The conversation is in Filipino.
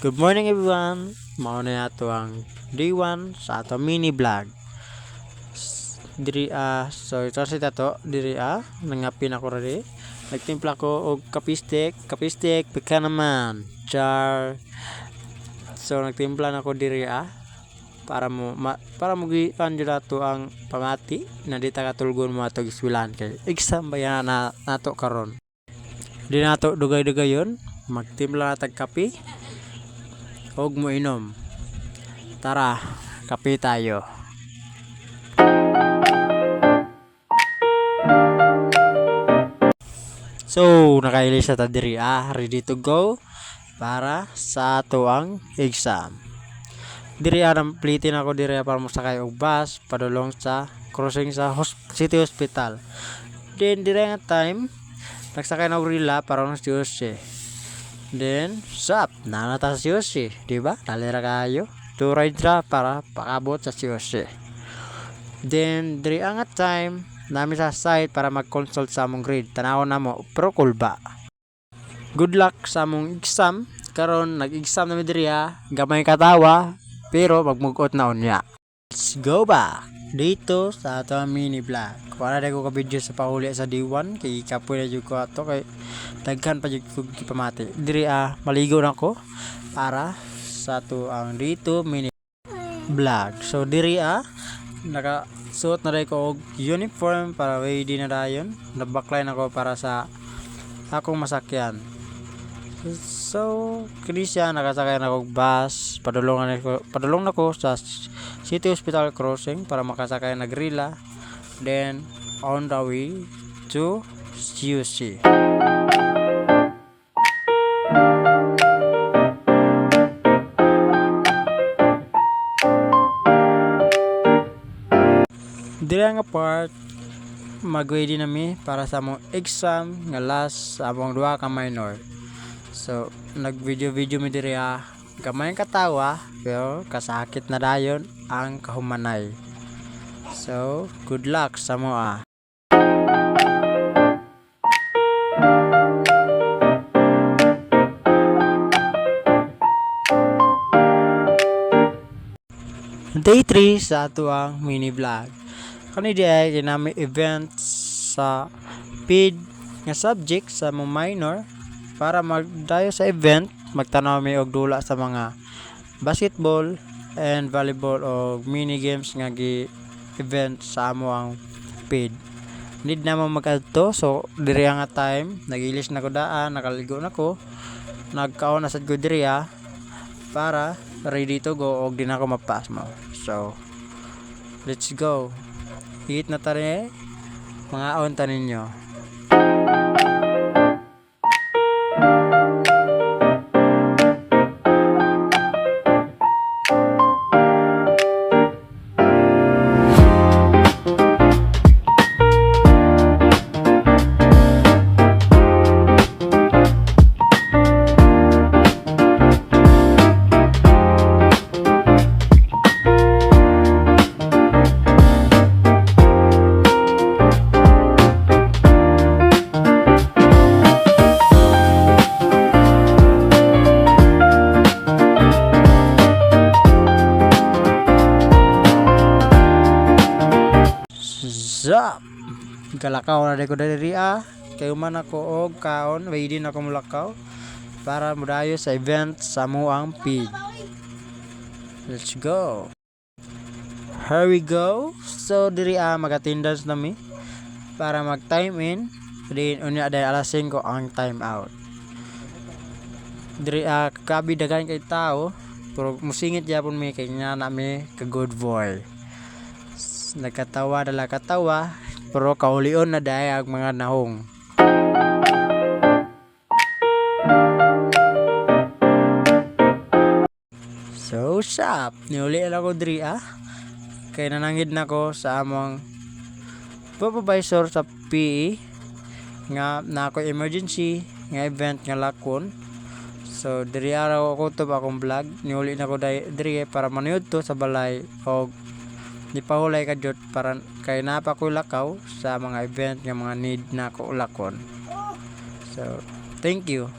Good morning everyone. Mao na ato ang day 1 sa ato mini vlog. Diri so ito si tato diri nangapin ako rin. Nagtimpla ko og kapistik pika naman. Char. So nagtimpla na ko diri para mo gikan jud ato ang pamati na di ta katulgon mo ato giswilan kay exam ba yan nato karon. Di nato dugay-dugayon magtimpla na tag kape og mo inom. Tara, kape tayo. So, nakailis na ta diri ready to go para sa ato ang exam. Diri plitin ako diri para mosakay og bus padulong sa crossing sa City Hospital. Then diri nga time nagsakay na og rila para sa Jose. Then, nanata sa Jose, di ba? Talera kayo. Turay dra para pakabot sa Jose. Then, diri nga time namin sa site para mag-consult sa among grade. Tanaw na mo, pero kulba. Good luck sa among exam. Karon nag-exam namin diri gamay katawa, pero magmugot na unya. Let's go back dito sa ato mini vlog. Para ko ka video sa pauli sa D1 kay kapoy na jud ko ato kay daghan pa jud ko gipamati. Diri maligo na ko para sa ato ang dito mini vlog. So diri naka suot na rin ko og uniform para ready na dayon. Nag-backline ako para sa akong masakyan. So, kini siya nakasakay na kog bus, padulong na ko sa City Hospital crossing para makasakay na grila. Then on the way to CUC. Diri nga part mag-ready nami para sa among exam nga last sa among duha ka minor. So, nag-video mi diri gamay katawa pero kasakit na dayon ang kahumanay. So, good luck sa mo Day 3 sa ato ang mini vlog. Kani di ay ginami events sa PID nga subject sa mong minor para magdayo sa event magtanaw mi og dula sa mga basketball and volleyball o mini games nga event sa amo ang PID. Need na mo magadto so diri nga time nagilis na ko nakaligo na ko nagkaon na sad ko diri para ready to go og di na ako mapas mo. So let's go. Hit na tari mga onta ninyo. Kalakaw na ko diri kay man ako og kaon ready na ko mulakaw para mudayo sa event sa muang PID. Let's go. Here we go. So diri mag-attendance nami para mag time in then unya day alas 5 ang time out. Diri kabi daghan kay tao pero musingit gyapon mi kay nya na mi ka good boy. Nagkatawa pero kaulion na dahil ang mga nahong. So sap niuli lang ko diri kay nanangid na ko sa among supervisor sa PE nga na ako emergency nga event nga lakon. So diri araw ako to akong vlog niuli na ko diri para manuyod to sa balay og di pa hulay ka jud para kay napa ko lakaw sa mga event nga mga need na ko lakon. So thank you.